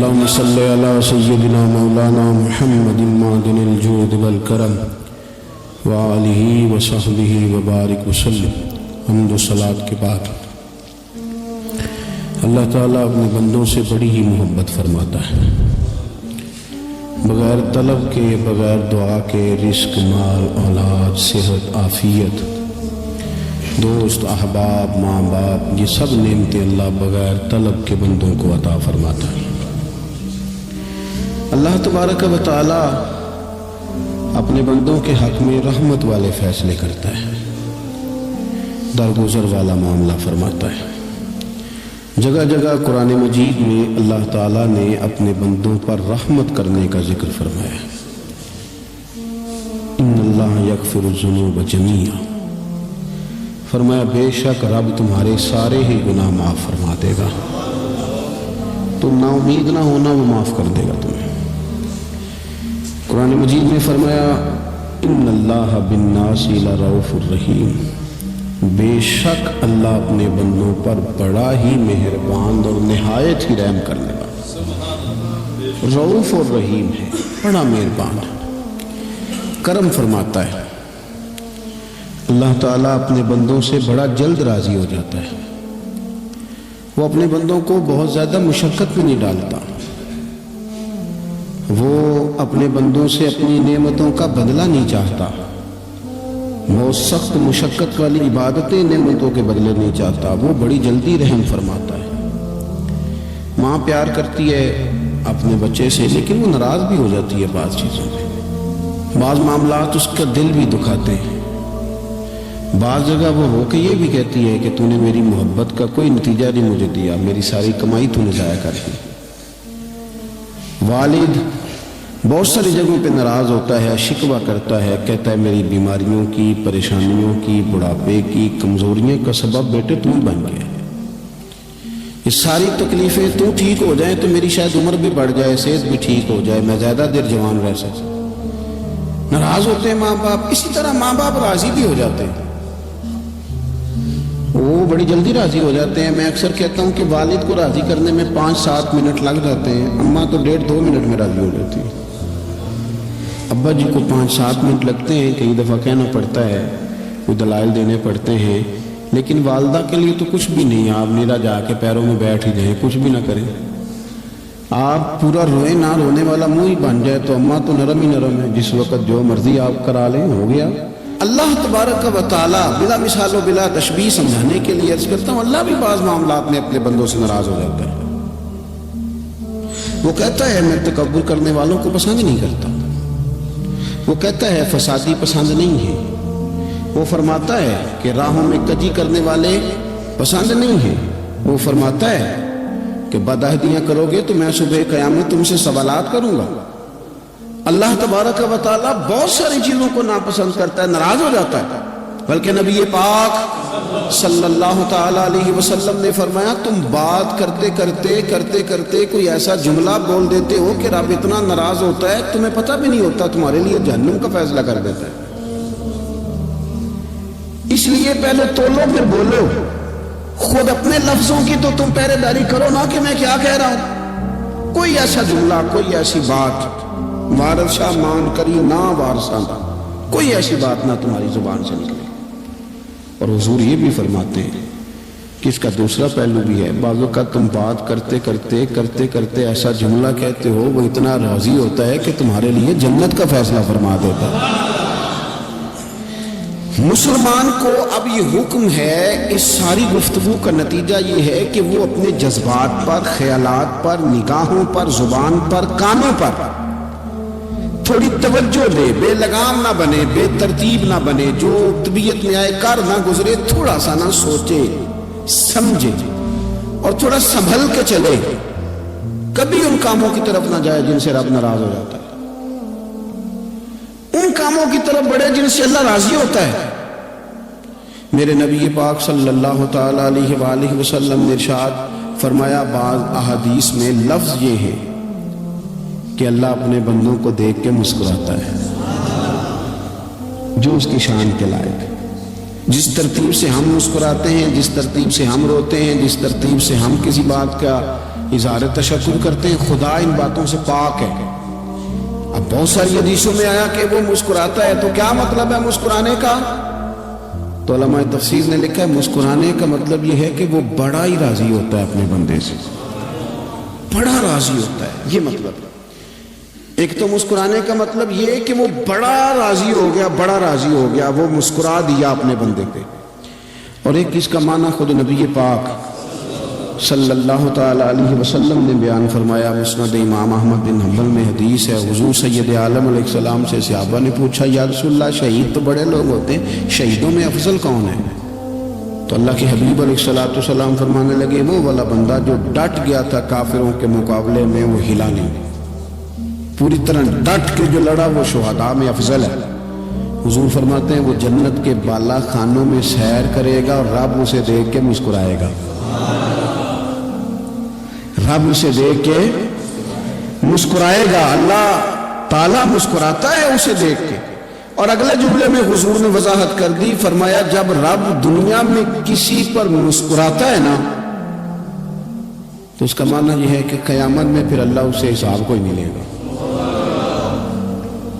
اللهم صل على سيدنا مولانا محمد معدن الجود والکرم وآلہ وصحبہ وبارک وسلم۔ حمد و صلاۃ کے بعد اللہ تعالیٰ اپنے بندوں سے بڑی ہی محبت فرماتا ہے۔ بغیر طلب کے، بغیر دعا کے رزق، مال، اولاد، صحت، عافیت، دوست، احباب، ماں باپ، یہ سب نعمتیں اللہ بغیر طلب کے بندوں کو عطا فرماتا ہے۔ اللہ تبارک و تعالی اپنے بندوں کے حق میں رحمت والے فیصلے کرتا ہے، درگزر والا معاملہ فرماتا ہے۔ جگہ جگہ قرآن مجید میں اللہ تعالیٰ نے اپنے بندوں پر رحمت کرنے کا ذکر فرمایا ہے۔ ان اللہ یغفر الذنوب جمیعا، فرمایا بے شک رب تمہارے سارے ہی گناہ معاف فرما دے گا، تم نا امید نہ ہونا، وہ معاف کر دے گا تمہیں۔ قرآن مجید میں فرمایا ان اللہ بالناس لرؤوف الرحیم، بے شک اللہ اپنے بندوں پر بڑا ہی مہربان اور نہایت ہی رحم کرنے والا، رؤوف اور رحیم ہے، بڑا مہربان ہے، کرم فرماتا ہے۔ اللہ تعالیٰ اپنے بندوں سے بڑا جلد راضی ہو جاتا ہے، وہ اپنے بندوں کو بہت زیادہ مشقت میں نہیں ڈالتا، وہ اپنے بندوں سے اپنی نعمتوں کا بدلہ نہیں چاہتا، بہت سخت مشقت والی عبادتیں نعمتوں کے بدلے نہیں چاہتا، وہ بڑی جلدی رحم فرماتا ہے۔ ماں پیار کرتی ہے اپنے بچے سے، لیکن وہ ناراض بھی ہو جاتی ہے بعض چیزوں میں، بعض معاملات اس کا دل بھی دکھاتے ہیں، بعض جگہ وہ رو کے یہ بھی کہتی ہے کہ تو نے میری محبت کا کوئی نتیجہ نہیں مجھے دیا، میری ساری کمائی تو نے ضائع کر دی۔ والد بہت ساری جگہوں پہ ناراض ہوتا ہے، شکوہ کرتا ہے، کہتا ہے میری بیماریوں کی، پریشانیوں کی، بڑھاپے کی، کمزوریوں کا سبب بیٹے تم بن گئے، یہ ساری تکلیفیں تو ٹھیک ہو جائیں تو میری شاید عمر بھی بڑھ جائے، صحت بھی ٹھیک ہو جائے، میں زیادہ دیر جوان رہ سکتا۔ ناراض ہوتے ہیں ماں باپ، اسی طرح ماں باپ راضی بھی ہو جاتے ہیں، وہ بڑی جلدی راضی ہو جاتے ہیں۔ میں اکثر کہتا ہوں کہ والد کو راضی کرنے میں 5-7 منٹ لگ جاتے ہیں، اماں تو 1.5-2 منٹ میں راضی ہو جاتی ہے۔ ابا جی کو 5-7 منٹ لگتے ہیں، کئی دفعہ کہنا پڑتا ہے، کوئی دلائل دینے پڑتے ہیں، لیکن والدہ کے لیے تو کچھ بھی نہیں، آپ نیرا جا کے پیروں میں بیٹھ ہی جائیں، کچھ بھی نہ کریں، آپ پورا روئیں نہ، رونے والا منہ ہی بن جائے تو اماں تو نرم ہی نرم ہے، جس وقت جو مرضی آپ کرا لیں ہو گیا۔ اللہ تبارک و تعالی بلا مثال و بلا تشبیہ سمجھانے کے لیے عرض کرتا ہوں، اللہ بھی بعض معاملات میں اپنے بندوں سے ناراض ہو جاتا ہے، وہ کہتا ہے میں تکبر کرنے والوں کو پسند نہیں کرتا، وہ کہتا ہے فسادی پسند نہیں ہے، وہ فرماتا ہے کہ راہوں میں کجی کرنے والے پسند نہیں ہیں، وہ فرماتا ہے کہ بدعہدیاں کرو گے تو میں صبح قیامت تم سے سوالات کروں گا۔ اللہ تبارک و تعالیٰ بہت ساری چیزوں کو ناپسند کرتا ہے، ناراض ہو جاتا ہے، بلکہ نبی پاک صلی اللہ تعالیٰ علیہ وسلم نے فرمایا تم بات کرتے کرتے کوئی ایسا جملہ بول دیتے ہو کہ رب اتنا ناراض ہوتا ہے تمہیں پتہ بھی نہیں ہوتا، تمہارے لیے جہنم کا فیصلہ کر دیتا ہے۔ اس لیے پہلے تولو پھر بولو، خود اپنے لفظوں کی تو تم پہرے داری کرو نا کہ میں کیا کہہ رہا ہوں۔ کوئی ایسا جملہ، کوئی ایسی بات وارث شاہ مان کری نہ وارثاں، کوئی ایسی بات نہ تمہاری زبان سے نکلے۔ اور حضور یہ بھی فرماتے ہیں کہ اس کا دوسرا پہلو بھی ہے، بعض اوقات تم بات کرتے ایسا جملہ کہتے ہو وہ اتنا راضی ہوتا ہے کہ تمہارے لیے جنت کا فیصلہ فرما دیتا ہے۔ مسلمان کو اب یہ حکم ہے، اس ساری گفتگو کا نتیجہ یہ ہے کہ وہ اپنے جذبات پر، خیالات پر، نگاہوں پر، زبان پر، کانوں پر تھوڑی توجہ دے، بے لگام نہ بنے، بے ترتیب نہ بنے، جو طبیعت میں آئے کر نہ گزرے، تھوڑا سا نہ سوچے سمجھے اور تھوڑا سنبھل کے چلے، کبھی ان کاموں کی طرف نہ جائے جن سے رب ناراض ہو جاتا ہے، ان کاموں کی طرف بڑھے جن سے اللہ راضی ہوتا ہے۔ میرے نبی پاک صلی اللہ تعالیٰ علیہ وآلہ وسلم نے ارشاد فرمایا، بعض احادیث میں لفظ یہ ہے کہ اللہ اپنے بندوں کو دیکھ کے مسکراتا ہے جو اس کی شان کے لائق ہے۔ جس ترتیب سے ہم مسکراتے ہیں، جس ترتیب سے ہم روتے ہیں، جس ترتیب سے ہم کسی بات کا اظہار تشکر کرتے ہیں، خدا ان باتوں سے پاک ہے۔ اب بہت ساری حدیثوں میں آیا کہ وہ مسکراتا ہے، تو کیا مطلب ہے مسکرانے کا؟ تو علماء تفسیر نے لکھا ہے مسکرانے کا مطلب یہ ہے کہ وہ بڑا ہی راضی ہوتا ہے اپنے بندے سے، بڑا راضی ہوتا ہے، یہ مطلب ہے۔ ایک تو مسکرانے کا مطلب یہ ہے کہ وہ بڑا راضی ہو گیا، بڑا راضی ہو گیا، وہ مسکرا دیا اپنے بندے پہ۔ اور ایک اس کا معنی خود نبی پاک صلی اللہ تعالی علیہ وسلم نے بیان فرمایا۔ مسند امام احمد بن حنبل میں حدیث ہے، حضور سید عالم علیہ السلام سے صحابہ نے پوچھا یا رسول اللہ شہید تو بڑے لوگ ہوتے ہیں، شہیدوں میں افضل کون ہے؟ تو اللہ کے حبیب علیہ السلام فرمانے لگے وہ والا بندہ جو ڈٹ گیا تھا کافروں کے مقابلے میں، وہ ہلا نہیں، پوری طرح ڈٹ کے جو لڑا وہ شہداء میں افضل ہے۔ حضور فرماتے ہیں وہ جنت کے بالا خانوں میں سیر کرے گا اور رب اسے دیکھ کے مسکرائے گا، رب اسے دیکھ کے مسکرائے گا، اللہ تعالیٰ مسکراتا ہے اسے دیکھ کے۔ اور اگلے جملے میں حضور نے وضاحت کر دی، فرمایا جب رب دنیا میں کسی پر مسکراتا ہے نا تو اس کا معنی یہ ہے کہ قیامت میں پھر اللہ اسے حساب کوئی نہیں لے گا۔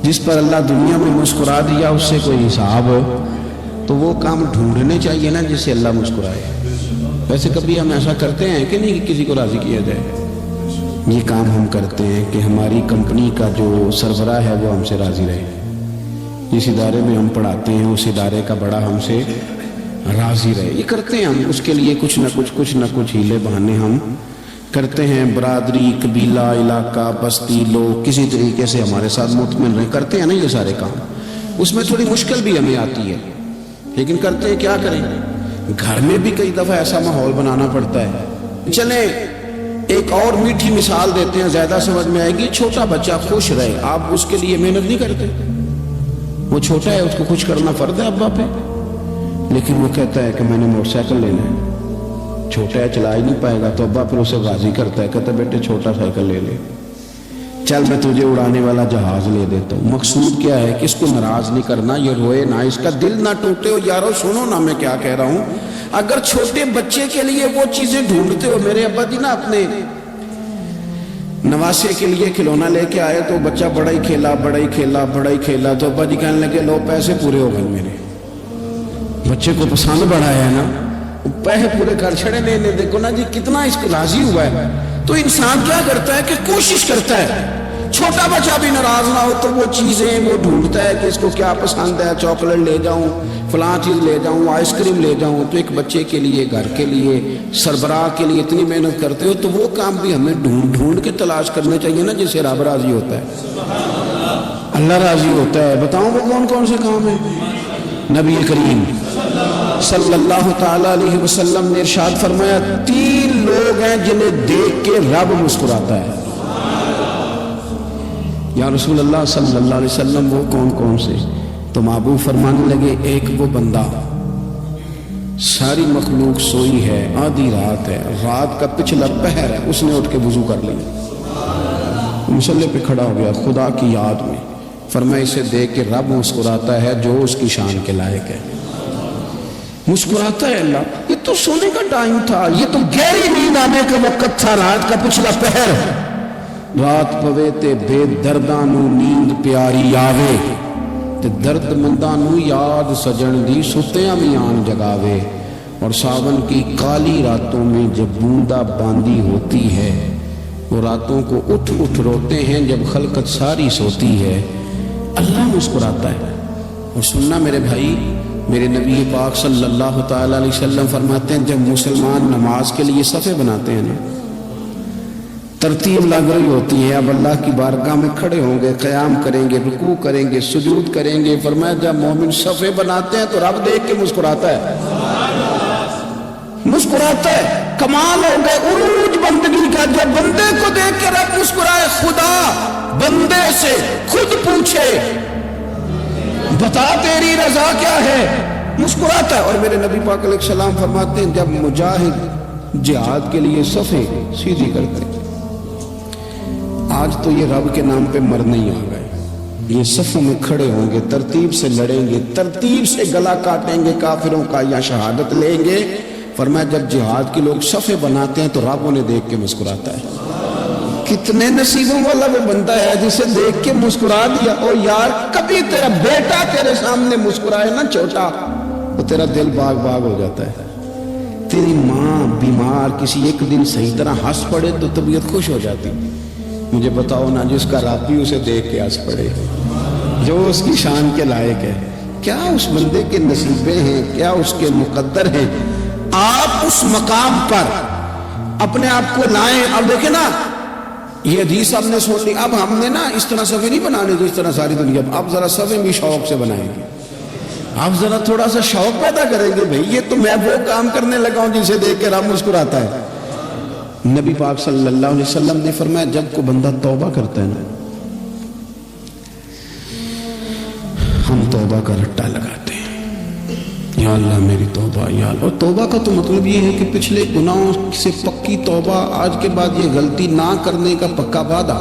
جس پر اللہ دنیا میں مسکرا دیا اس سے کوئی حساب ہو تو وہ کام ڈھونڈنے چاہیے نا جس سے اللہ مسکرائے۔ ویسے کبھی ہم ایسا کرتے ہیں کہ نہیں کہ کسی کو راضی کیا جائے؟ یہ کام ہم کرتے ہیں کہ ہماری کمپنی کا جو سربراہ ہے وہ ہم سے راضی رہے، جس ادارے میں ہم پڑھاتے ہیں اس ادارے کا بڑا ہم سے راضی رہے، یہ کرتے ہیں ہم۔ اس کے لیے کچھ نہ کچھ ہیلے بہانے ہم کرتے ہیں، برادری، قبیلہ، علاقہ، بستی، لوگ کسی طریقے سے ہمارے ساتھ مطمئن رہیں، کرتے ہیں نا یہ سارے کام۔ اس میں تھوڑی مشکل بھی ہمیں آتی ہے لیکن کرتے ہیں، کیا کریں؟ گھر میں بھی کئی دفعہ ایسا ماحول بنانا پڑتا ہے۔ چلیں ایک اور میٹھی مثال دیتے ہیں، زیادہ سمجھ میں آئے گی۔ چھوٹا بچہ خوش رہے، آپ اس کے لیے محنت نہیں کرتے؟ وہ چھوٹا ہے، اس کو خوش کرنا فرض ہے ابا پہ، لیکن وہ کہتا ہے کہ میں نے موٹر سائیکل لینا ہے، چھوٹا ہے چلا ہی نہیں پائے گا، تو ابا پھر اسے راضی کرتا ہے، کہتا ہے بیٹے چھوٹا سائیکل لے لے، چل میں تجھے اڑانے والا جہاز لے دیتا ہوں۔ مقصود کیا ہے کہ اس کو ناراض نہیں کرنا، یہ روئے نہ، اس کا دل نہ ٹوٹے۔ ہو یارو سنو نا میں کیا کہہ رہا ہوں، اگر چھوٹے بچے کے لیے وہ چیزیں ڈھونڈتے ہو، میرے ابا جی نا اپنے نواسے کے لیے کھلونا لے کے آئے تو بچہ بڑا ہی کھیلا تو ابا جی کہنے لگے لو پیسے پورے ہو گئے میرے بچے کو، پسند بڑا ہے نا، پیسے پورے کر چھڑے لینے، دیکھو نا جی کتنا اس کو راضی ہوا ہے۔ تو انسان کیا کرتا ہے کہ کوشش کرتا ہے، چھوٹا بچہ بھی ناراض نہ ہو تو وہ چیزیں وہ ڈھونڈتا ہے کہ اس کو کیا پسند ہے، چاکلیٹ لے جاؤں، فلاں چیز لے جاؤں، آئس کریم لے جاؤں۔ تو ایک بچے کے لیے، گھر کے لیے، سربراہ کے لیے اتنی محنت کرتے ہو تو وہ کام بھی ہمیں ڈھونڈ کے تلاش کرنے چاہیے نا جس سے رب راضی ہوتا ہے، اللہ راضی ہوتا ہے۔ بتاؤں وہ کون کون سے کام ہیں؟ نبی کریم صلی اللہ تعالی علیہ وسلم نے ارشاد فرمایا 3 لوگ ہیں جنہیں دیکھ کے رب مسکراتا ہے۔ یا رسول اللہ صلی اللہ علیہ وسلم وہ کون کون سے؟ تو محبوب فرمانے لگے ایک وہ بندہ ساری مخلوق سوئی ہے، آدھی رات ہے، رات کا پچھلا پہر ہے، اس نے اٹھ کے وضو کر لیا، مصلی پہ کھڑا ہو گیا خدا کی یاد میں، فرمایا اسے دیکھ کے رب مسکراتا ہے جو اس کی شان کے لائق ہے، مسکراتا ہے اللہ۔ یہ تو سونے کا ٹائم تھا، یہ تو گہری نیند آنے کا وقت تھا، رات کا پچھلا پہر، رات پوے تے بے درداں نو نیند پیاری آوے تے درد منداں نو یاد سجن دی ستیاں بھی آن جگاوے، اور ساون کی کالی راتوں میں جب بوندا باندی ہوتی ہے وہ راتوں کو اٹھ اٹھ روتے ہیں جب خلقت ساری سوتی ہے، اللہ مسکراتا ہے۔ اور سننا میرے بھائی، میرے نبی پاک صلی اللہ تعالی علیہ وسلم فرماتے ہیں جب مسلمان نماز کے لیے صفیں بناتے ہیں نا، ترتیب لگ رہی ہوتی ہے، اب اللہ کی بارگاہ میں کھڑے ہوں گے، قیام کریں گے، رکوع کریں گے، سجود کریں گے، فرمایا جب مومن صفیں بناتے ہیں تو رب دیکھ کے مسکراتا ہے، مسکراتا ہے۔ کمال ہو گئے عروج بندگی کا، جب بندے کو دیکھ کے رب مسکرائے، خدا بندے سے خود پوچھے بتا تیری رضا کیا ہے، مسکراتا ہے۔ اور میرے نبی پاک علیہ السلام فرماتے ہیں جب مجاہد جہاد کے لیے صفیں سیدھی کرتے ہیں، آج تو یہ رب کے نام پہ مرنے ہی آ گئے، یہ صفوں میں کھڑے ہوں گے، ترتیب سے لڑیں گے، ترتیب سے گلا کاٹیں گے کافروں کا، یا شہادت لیں گے فرمایا جب جہاد کے لوگ صفے بناتے ہیں تو رب انہیں دیکھ کے مسکراتا ہے. کتنے نصیبوں والا وہ بندہ ہے جسے دیکھ کے مسکرا دیا. اور یار کبھی تیرا بیٹا تیرے سامنے مسکرائے نا چھوٹا تو تیرا دل باغ باغ ہو جاتا ہے. تیری ماں بیمار کسی ایک دن صحیح طرح ہنس پڑے تو طبیعت خوش ہو جاتی. مجھے بتاؤ نا جس کا رب بھی اسے دیکھ کے ہنس پڑے جو اس کی شان کے لائق ہے. کیا اس بندے کے نصیبے ہیں, کیا اس کے مقدر ہیں. آپ اس مقام پر اپنے آپ کو لائیں. اب دیکھیں نا یہ حدیث آپ نے سن لی. اب ہم نے نا اس طرح صفحے نہیں بنانے جو اس طرح ساری دنیا. اب ذرا صفحے بھی شوق سے بنائیں گے. آپ ذرا تھوڑا سا شوق پیدا کریں گے. بھئی یہ تو میں وہ کام کرنے لگا ہوں جسے دیکھ کے رب مسکراتا ہے. نبی پاک صلی اللہ علیہ وسلم نے فرمایا جب کو بندہ توبہ کرتا ہے نا, ہم توبہ کا رٹا لگاتے ہیں, یا اللہ میری توبہ یا اللہ. اور توبہ کا تو مطلب یہ ہے کہ پچھلے گناہوں سے پکی توبہ, آج کے بعد یہ غلطی نہ کرنے کا پکا وعدہ.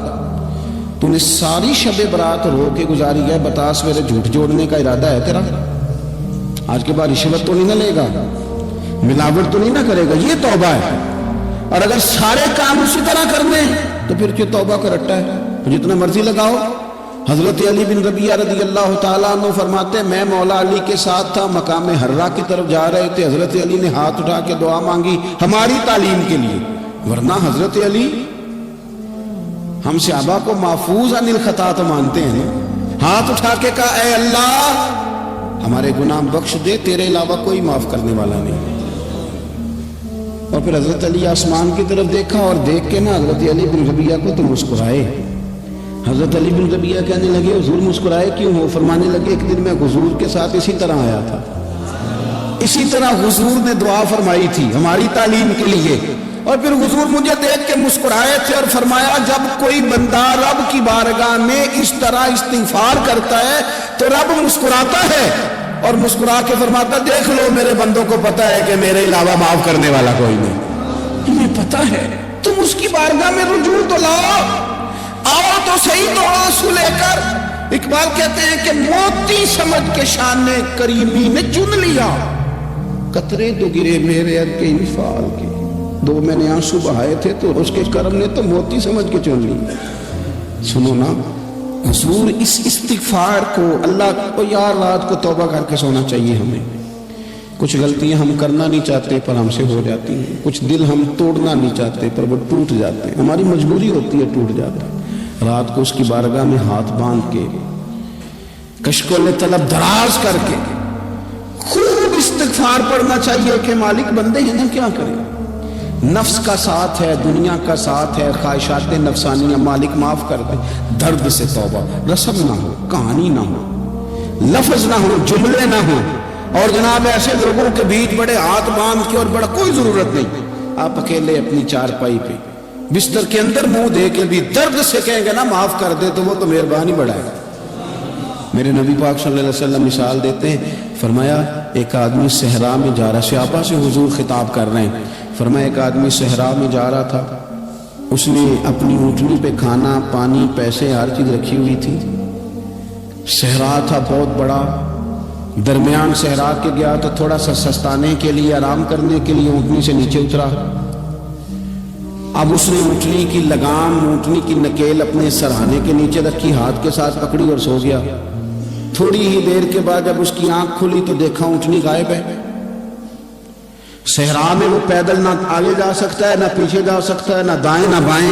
تو نے ساری شب برات رو کے گزاری ہے, بتا سویرے جھوٹ جوڑنے کا ارادہ ہے تیرا؟ آج کے بعد رشوت تو نہیں نہ لے گا, ملاوٹ تو نہیں نہ کرے گا, یہ توبہ ہے. اور اگر سارے کام اسی طرح کر دیں تو پھر جو توبہ کا رٹا ہے جتنا مرضی لگاؤ. حضرت علی بن ربیعہ رضی اللہ تعالیٰ عنہ فرماتے ہیں میں مولا علی کے ساتھ تھا, مقام حرہ کی طرف جا رہے تھے. حضرت علی نے ہاتھ اٹھا کے دعا مانگی ہماری تعلیم کے لیے, ورنہ حضرت علی ہم صحابہ کو محفوظ عن الخطا تو مانتے ہیں. ہاتھ اٹھا کے کہا اے اللہ ہمارے گناہ بخش دے, تیرے علاوہ کوئی معاف کرنے والا نہیں. اور پھر حضرت علی آسمان کی طرف دیکھا اور دیکھ کے نا حضرت علی بن ربیعہ کو تو مسکرائے. حضرت علی بن ربیعہ کہنے لگے حضور مسکرائے کیوں ہو؟ فرمانے لگے ایک دن میں حضور کے ساتھ اسی طرح آیا تھا, اسی طرح حضور نے دعا فرمائی تھی ہماری تعلیم کے لیے, اور پھر حضور مجھے دیکھ کے مسکرائے تھے اور فرمایا جب کوئی بندہ رب کی بارگاہ میں اس طرح استغفار کرتا ہے تو رب مسکراتا ہے, اور مسکرا کے فرماتا دیکھ لو میرے بندوں کو پتا ہے کہ میرے علاوہ معاف کرنے والا کوئی نہیں. تمہیں پتا ہے, تم اس کی بارگاہ میں رجوع تو لاؤ, آؤ تو صحیح تو آنسو لے کر. اقبال کہتے ہیں کہ موتی سمجھ کے شان کریمی نے چن لیا, قطرے تو گرے میرے ار کے انفعال کے. دو میں نے آنسو بہائے تھے تو اس کے کرم نے تو موتی سمجھ کے چن لی. سنو نا حضور اس استغفار کو اللہ کو یار رات کو توبہ کر کے سونا چاہیے ہمیں. کچھ غلطیاں ہم کرنا نہیں چاہتے پر ہم سے ہو جاتی ہیں, کچھ دل ہم توڑنا نہیں چاہتے پر وہ ٹوٹ جاتے ہیں, ہماری مجبوری ہوتی ہے ٹوٹ جاتا ہے. رات کو اس کی بارگاہ میں ہاتھ باندھ کے کشکول طلب دراز کر کے خوب استغفار پڑھنا چاہیے کہ مالک بندے ہیں نا کیا کریں, نفس کا ساتھ ہے, دنیا کا ساتھ ہے, خواہشات نفسانیہ, مالک معاف کر دے. درد سے توبہ, رسم نہ ہو, کہانی نہ ہو, لفظ نہ ہو, جملے نہ ہو, اور جناب ایسے لوگوں کے بیچ بڑے ہاتھ باندھ کے اور بڑا کوئی ضرورت نہیں. آپ اکیلے اپنی چارپائی پہ بستر کے اندر منہ دے کے بھی درد سے کہیں گے نا معاف کر دے تو وہ تو مہربانی بڑھائے. میرے نبی پاک صلی اللہ علیہ وسلم مثال دیتے ہیں, فرمایا ایک آدمی صحرا میں جا رہا, صحابہ سے حضور خطاب کر رہے ہیں, فرمایا ایک آدمی صحرا میں جا رہا تھا, اس نے اپنی اونٹنی پہ کھانا پانی پیسے ہر چیز رکھی ہوئی تھی. صحرا تھا بہت بڑا, درمیان صحرا کے گیا تو تھوڑا سا سستانے کے لیے آرام کرنے کے لیے اونٹنی سے نیچے اترا. اب اس نے اونٹنی کی لگام اونٹنی کی نکیل اپنے سرہانے کے نیچے رکھی, ہاتھ کے ساتھ پکڑی اور سو گیا. تھوڑی ہی دیر کے بعد جب اس کی آنکھ کھلی تو دیکھا اونٹنی غائب ہے. صحرا میں وہ پیدل نہ آگے جا سکتا ہے, نہ پیچھے جا سکتا ہے, نہ دائیں نہ بائیں.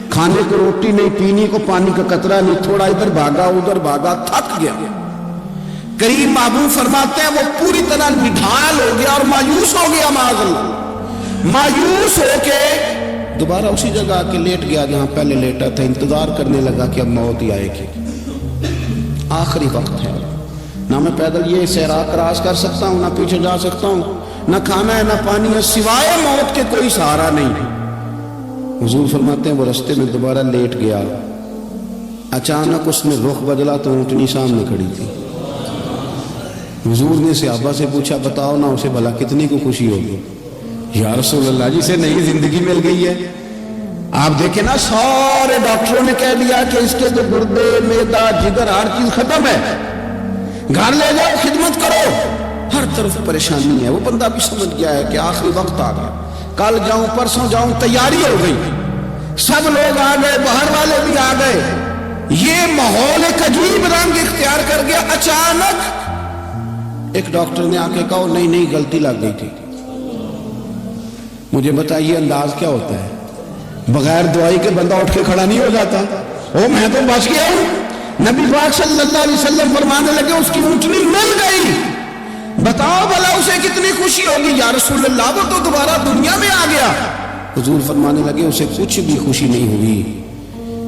کھانے کو روٹی نہیں, پینے کو پانی کا قطرہ نہیں, تھوڑا ادھر بھاگا ادھر بھاگا, تھک گیا. کریم محبوب فرماتے ہیں وہ پوری طرح نڈھال ہو گیا اور مایوس ہو گیا. معاذ اللہ, مایوس ہو کے دوبارہ اسی جگہ آ کے لیٹ گیا جہاں پہلے لیٹا تھا. انتظار کرنے لگا کہ اب موت ہی آئے گی, آخری وقت ہے, نہ میں پیدل یہ صحرا کراس کر سکتا ہوں, نہ پیچھے جا سکتا ہوں, نہ کھانا ہے نہ پانی ہے, سوائے موت کے کوئی سہارا نہیں. حضور فرماتے ہیں وہ رستے میں دوبارہ لیٹ گیا. اچانک اس نے رخ بدلا تو اونٹنی سامنے کھڑی تھی. حضور نے صحابہ سے پوچھا بتاؤ نا اسے بھلا کتنی کو خوشی ہوگی؟ یا رسول اللہ جسے نئی زندگی مل گئی ہے. آپ دیکھیں نا سارے ڈاکٹروں نے کہہ دیا کہ اس کے جو گردے معدہ جگر ہر چیز ختم ہے, گھر لے جاؤ خدمت کرو. ہر طرف پریشانی ہے. وہ بندہ بھی سمجھ گیا ہے کہ آخری وقت آ گیا, کل جاؤں پرسوں جاؤں, تیاری ہو گئی, سب لوگ آ گئے, باہر والے بھی آ گئے, یہ ماحول ایک عجیب رنگ اختیار کر گیا. اچانک ایک ڈاکٹر نے آ کے کہا نہیں غلطی لگ گئی تھی. مجھے بتائیے انداز کیا ہوتا ہے؟ بغیر دوائی کے بندہ اٹھ کے کھڑا نہیں ہو جاتا. میں تو بچ گیا ہوں. نبی پاک صلی اللہ علیہ وسلم فرمانے لگے اس کی اونٹنی مل گئی. بتاؤ بھلا اسے کتنی خوشی ہوگی. یا رسول اللہ وہ تو دوبارہ دنیا میں آ گیا. حضور فرمانے لگے اسے کچھ بھی خوشی نہیں ہوئی.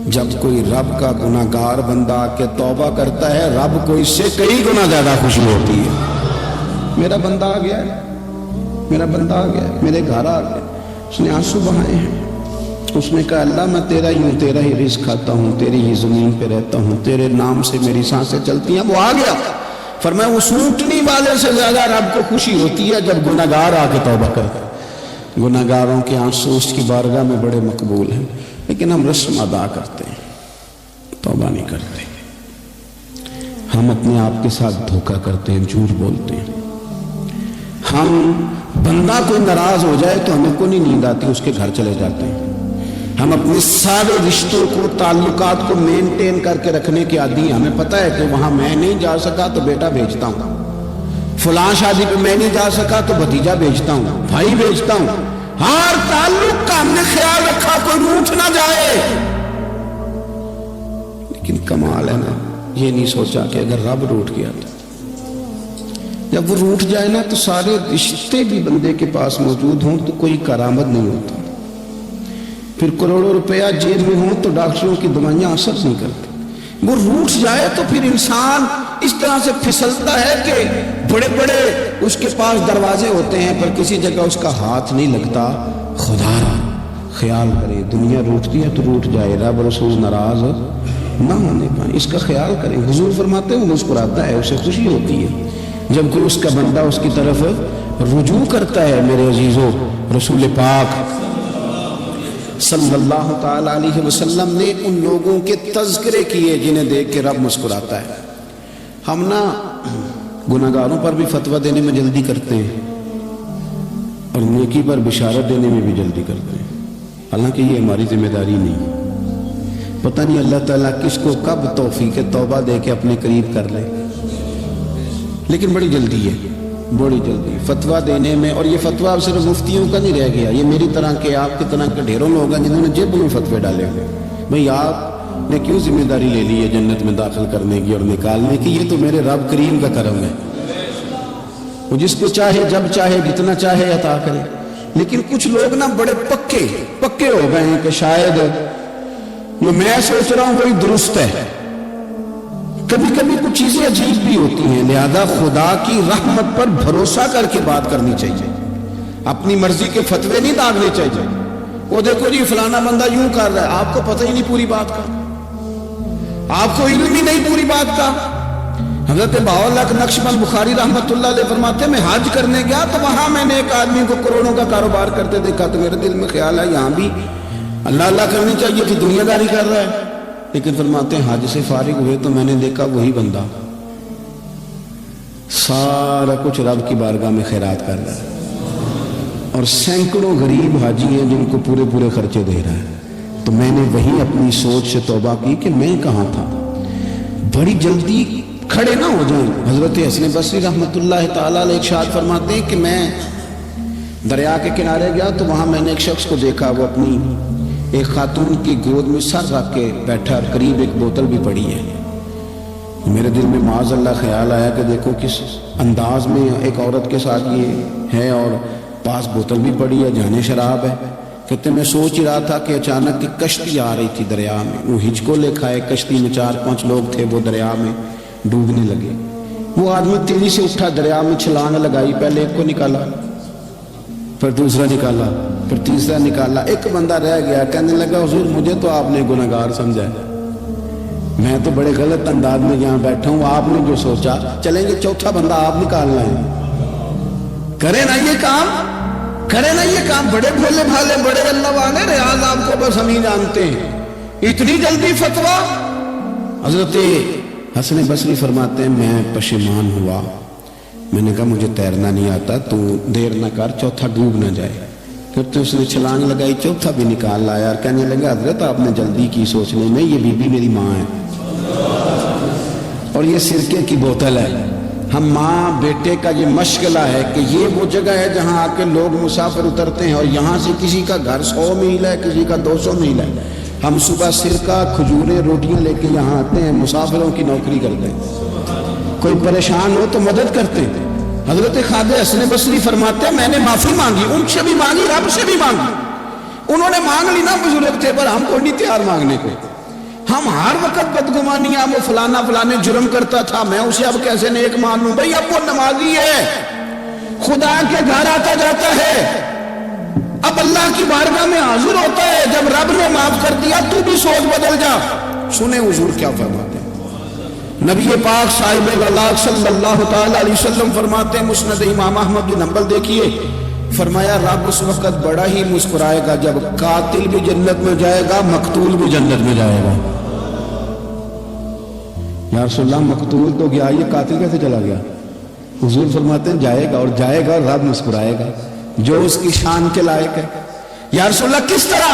جب کوئی رب کا گناہگار بندہ آ کے توبہ کرتا ہے, رب کو اس سے کئی گنا زیادہ خوشی ہوتی ہے. میرا بندہ آ گیا ہے, میرا بندہ آ گیا ہے, میرے گھر آ گیا. اس نے آنسو بہائے ہیں. اس نے کہا اللہ میں تیرا ہی رزق کھاتا ہوں, تیری ہی زمین پہ رہتا ہوں, تیرے نام سے میری سانسیں چلتی ہیں. وہ آ گیا. فرمایا اس اونٹنی والے سے زیادہ رب کو خوشی ہوتی ہے جب گناہگار آ کے توبہ کرتا ہے. گناہگاروں کے آنسو اس کی بارگاہ میں بڑے مقبول ہیں, لیکن ہم رسم ادا کرتے ہیں, توبہ نہیں کرتے. ہم اپنے آپ کے ساتھ دھوکہ کرتے ہیں, جھوٹ بولتے ہیں. ہم بندہ کوئی ناراض ہو جائے تو ہمیں کو نہیں نیند آتی, اس کے گھر چلے جاتے ہیں. ہم اپنے سارے رشتوں کو, تعلقات کو مینٹین کر کے رکھنے کے عادی ہیں. ہمیں پتہ ہے کہ وہاں میں نہیں جا سکا تو بیٹا بھیجتا ہوں, فلاں شادی پہ میں نہیں جا سکا تو بھتیجا بھیجتا ہوں, بھائی بھیجتا ہوں. ہر تعلق کا ہم نے خیال رکھا کوئی روٹھ نہ جائے. لیکن کمال ہے نا, یہ نہیں سوچا کہ اگر رب روٹھ گیا تو جب وہ روٹھ جائے نا تو سارے رشتے بھی بندے کے پاس موجود ہوں تو کوئی کرامت نہیں ہوتا. پھر کروڑوں روپیہ جیب میں ہوں تو ڈاکٹروں کی دوائیاں اثر نہیں کرتی. وہ روٹھ جائے تو پھر انسان اس طرح سے پھسلتا ہے کہ بڑے بڑے اس کے پاس دروازے ہوتے ہیں پر کسی جگہ اس کا ہاتھ نہیں لگتا. خدا خیال کرے, دنیا روٹتی ہے تو روٹھ جائے, رب رسول ناراض نہ ہونے پائے, اس کا خیال کریں. حضور فرماتے ہیں وہ مسکراتا ہے, اسے خوشی ہوتی ہے جب کوئی اس کا بندہ اس کی طرف رجوع کرتا ہے. میرے عزیزو, رسول پاک صلی اللہ تعالی علیہ وسلم نے ان لوگوں کے تذکرے کیے جنہیں دیکھ کے رب مسکراتا ہے. ہم نا گناہگاروں پر بھی فتویٰ دینے میں جلدی کرتے ہیں اور نیکی پر بشارت دینے میں بھی جلدی کرتے ہیں, حالانکہ یہ ہماری ذمہ داری نہیں. پتہ نہیں اللہ تعالیٰ کس کو کب توفیق توبہ دے کے اپنے قریب کر لے, لیکن بڑی جلدی ہے, بڑی جلدی فتویٰ دینے میں. اور یہ فتویٰ اب صرف مفتیوں کا نہیں رہ گیا, یہ میری طرح کے, آپ کی طرح کے ڈھیروں لوگ ہیں جنہوں نے جیبوں میں فتوے ڈالے ہوئے. بھئی آپ نے کیوں ذمہ داری لے لی ہے جنت میں داخل کرنے کی اور نکالنے کی؟ یہ تو میرے رب کریم کا کرم ہے, وہ جس کو چاہے جب چاہے جتنا چاہے عطا کرے. لیکن کچھ لوگ نا بڑے پکے ہو گئے ہیں کہ شاید جو میں سوچ رہا ہوں وہی درست ہے. کبھی کبھی کچھ چیزیں عجیب بھی ہوتی ہیں, لہذا خدا کی رحمت پر بھروسہ کر کے بات کرنی چاہیے. اپنی مرضی کے فتوے نہیں داغنے چاہیے. وہ دیکھو جی فلانا بندہ یوں کر رہا ہے, آپ کو پتہ ہی نہیں پوری بات کا, آپ کو علم ہی نہیں پوری بات کا. حضرت بہاءاللہ نقشبند بخاری رحمت اللہ علیہ فرماتے ہیں میں حج کرنے گیا تو وہاں میں نے ایک آدمی کو کروڑوں کا کاروبار کرتے دیکھا تو میرے دل میں خیال ہے یہاں بھی اللہ کرنی چاہیے کہ دنیا داری کر رہا ہے. لیکن فرماتے ہیں حج سے فارغ ہوئے تو میں نے دیکھا وہی بندہ سارا کچھ رب کی بارگاہ میں خیرات کر رہا ہے اور سینکڑوں غریب حاجی ہیں جن کو پورے خرچے دے رہا ہے. تو میں نے وہی اپنی سوچ سے توبہ کی کہ میں کہاں تھا. بڑی جلدی کھڑے نہ ہو جائیں. حضرت حسن بصری رحمت اللہ تعالیٰ علیہ ارشاد فرماتے ہیں کہ میں دریا کے کنارے گیا تو وہاں میں نے ایک شخص کو دیکھا, وہ اپنی ایک خاتون کی گود میں سر رکھ کے بیٹھا, قریب ایک بوتل بھی پڑی ہے. میرے دل میں معاذ اللہ خیال آیا کہ دیکھو کس انداز میں ایک عورت کے ساتھ یہ ہے اور پاس بوتل بھی پڑی ہے, جانے شراب ہے. کہتے میں سوچ ہی رہا تھا کہ اچانک ایک کشتی آ رہی تھی دریا میں. وہ ہچکو لے کھائے, کشتی میں 4-5 لوگ تھے, وہ دریا میں ڈوبنے لگے. وہ آدمی تیزی سے اٹھا, دریا میں چھلانگ لگائی, پہلے ایک کو نکالا, پھر دوسرا نکالا, پھر تیسرا نکالا. ایک بندہ رہ گیا, کہنے لگا حضور مجھے تو آپ نے گناہگار سمجھا ہے, میں تو بڑے غلط انداز میں یہاں بیٹھا ہوں, آپ نے جو سوچا. چلیں گے چوتھا بندہ آپ نکالنا ہے, کرے نا یہ کام, بڑے بھولے بھالے بڑے اللہ والے, ریاض آپ کو بس ہم ہی جانتے ہیں. اتنی جلدی فتویٰ. حضرت حسن بصری فرماتے ہیں میں پشیمان ہوا میں نے کہا مجھے تیرنا نہیں آتا، تو دیر نہ کر، چوتھا ڈوب نہ جائے۔ پھر تو اس نے چھلانگ لگائی، چوتھا بھی نکال لایا اور کہنے لگا حضرت آپ نے جلدی کی سوچنے میں، یہ بی بی میری ماں ہے اور یہ سرکے کی بوتل ہے۔ ہم ماں بیٹے کا یہ مشغلہ ہے کہ یہ وہ جگہ ہے جہاں آ کے لوگ مسافر اترتے ہیں، اور یہاں سے کسی کا گھر 100 میل ہے، کسی کا 200 میل ہے، ہم صبح سرکہ کھجوریں روٹیاں لے کے یہاں آتے ہیں، مسافروں کی نوکری کرتے ہیں، کوئی پریشان ہو تو مدد کرتے ہیں۔ حضرت خواجہ حسن بصری فرماتے ہیں میں نے معافی مانگی، ان سے بھی مانگی، رب سے بھی مانگی، انہوں نے مانگ لی نا بزرگ تھے، پر ہم کو نہیں تیار مانگنے کو۔ ہم ہر وقت بدگمانیاں، وہ فلانا فلانے جرم کرتا تھا، میں اسے اب کیسے نیک مان لوں؟ بھئی اب وہ نمازی ہے، خدا کے گھر آتا جاتا ہے، اب اللہ کی بارگاہ میں حاضر ہوتا ہے، جب رب نے معاف کر دیا تو بھی سوچ بدل جا۔ سنیں حضور کیا فرماتے ہیں، نبی پاک صاحب اللہ صلی اللہ تعالی علیہ وسلم فرماتے ہیں، مسند امام احمد بن حنبل دیکھیے، فرمایا رب اس وقت بڑا ہی مسکرائے گا جب قاتل بھی جنت میں جائے گا، مقتول بھی جنت میں جائے گا۔ یا رسول اللہ مقتول تو گیا، یہ قاتل کیسے چلا گیا؟ حضور فرماتے ہیں جائے گا، اور جائے گا اور رب مسکرائے گا، جو اس کی شان کے لائق ہے۔ یا رسول اللہ کس طرح؟